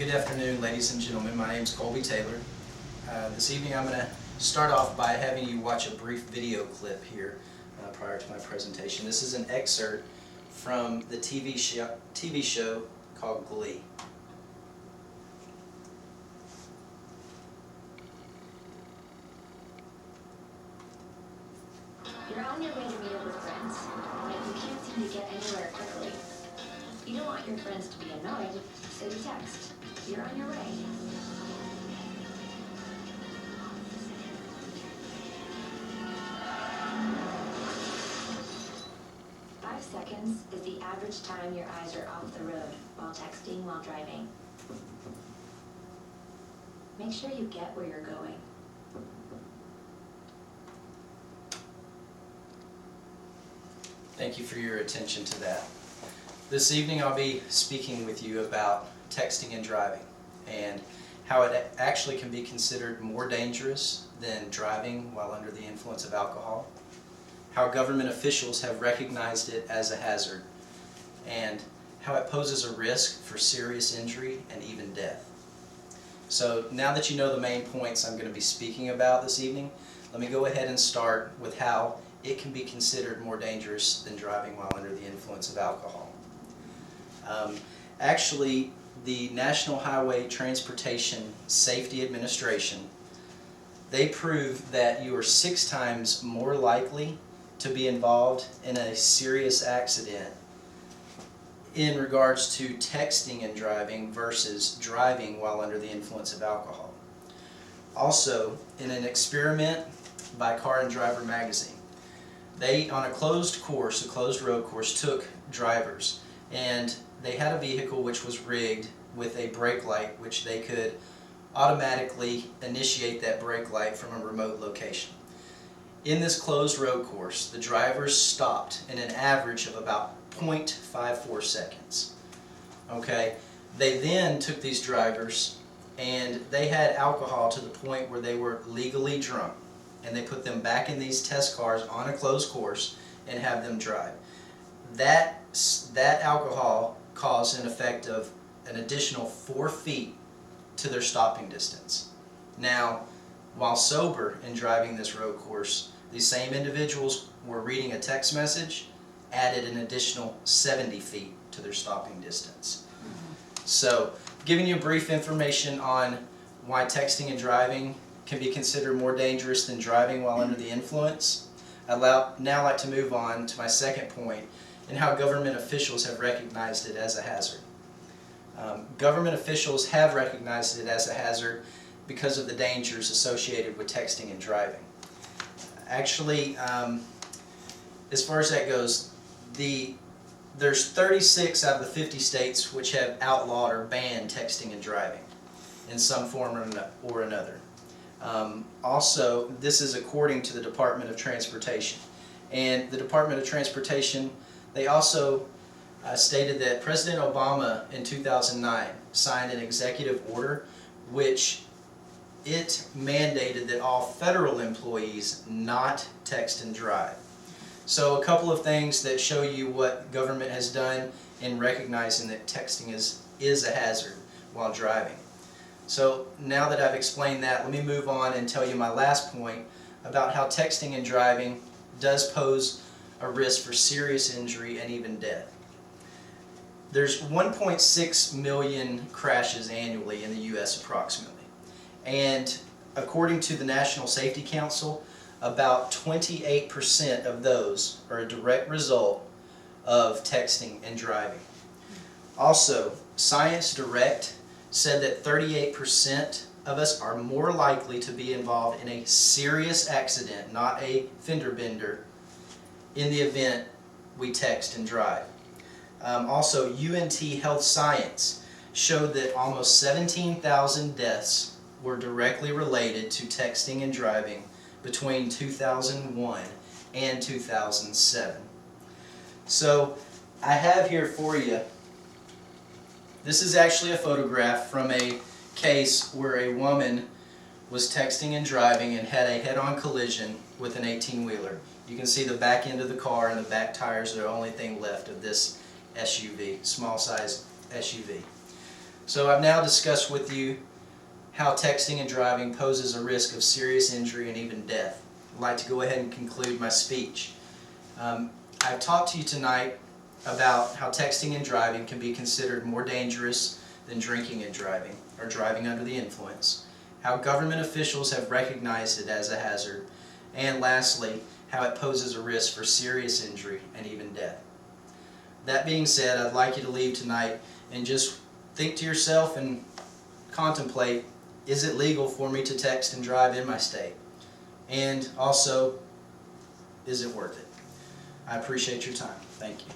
Good afternoon, ladies and gentlemen. My name is Colby Taylor. This evening I'm going to start off by having you watch a brief video clip here prior to my presentation. This is an excerpt from the TV show called Glee. You're on your way to meet up with friends, and you can't seem to get anywhere quickly. You don't want your friends to be annoyed, so you text. You're on your way. Five seconds is the average time your eyes are off the road while texting while driving. Make sure you get where you're going. Thank you for your attention to that. This evening I'll be speaking with you about texting and driving and how it actually can be considered more dangerous than driving while under the influence of alcohol, how government officials have recognized it as a hazard, and how it poses a risk for serious injury and even death. So now that you know the main points I'm going to be speaking about this evening, let me go ahead and start with how it can be considered more dangerous than driving while under the influence of alcohol. Actually, the National Highway Transportation Safety Administration, they prove that you are 6 times more likely to be involved in a serious accident in regards to texting and driving versus driving while under the influence of alcohol. Also, in an experiment by Car and Driver magazine, they, on a closed road course, took drivers, and they had a vehicle which was rigged with a brake light which they could automatically initiate that brake light from a remote location. In this closed road course, the drivers stopped in an average of about 0.54 seconds. Okay, they then took these drivers and they had alcohol to the point where they were legally drunk, and they put them back in these test cars on a closed course and have them drive. That alcohol caused an effect of an additional 4 feet to their stopping distance. Now, while sober and driving this road course, these same individuals were reading a text message, added an additional 70 feet to their stopping distance. So, giving you brief information on why texting and driving can be considered more dangerous than driving while under the influence, I'd now like to move on to my second point and how government officials have recognized it as a hazard. Government officials have recognized it as a hazard because of the dangers associated with texting and driving. Actually, as far as that goes, there's 36 out of the 50 states which have outlawed or banned texting and driving in some form or another. Also, this is according to the Department of Transportation. And the Department of Transportation, they also stated that President Obama in 2009 signed an executive order which it mandated that all federal employees not text and drive. So a couple of things that show you what government has done in recognizing that texting is a hazard while driving. So now that I've explained that, let me move on and tell you my last point about how texting and driving does pose a risk for serious injury and even death. There's 1.6 million crashes annually in the U.S. approximately. And according to the National Safety Council, about 28% of those are a direct result of texting and driving. Also, Science Direct said that 38% of us are more likely to be involved in a serious accident, not a fender bender, in the event we text and drive. Also, UNT Health Science showed that almost 17,000 deaths were directly related to texting and driving between 2001 and 2007. So I have here for you, this is actually a photograph from a case where a woman was texting and driving and had a head-on collision with an 18-wheeler. You can see the back end of the car and the back tires are the only thing left of this SUV, small size SUV. So I've now discussed with you how texting and driving poses a risk of serious injury and even death. I'd like to go ahead and conclude my speech. I've talked to you tonight about how texting and driving can be considered more dangerous than drinking and driving, or driving under the influence, how government officials have recognized it as a hazard, and lastly, how it poses a risk for serious injury and even death. That being said, I'd like you to leave tonight and just think to yourself and contemplate, is it legal for me to text and drive in my state? And also, is it worth it? I appreciate your time. Thank you.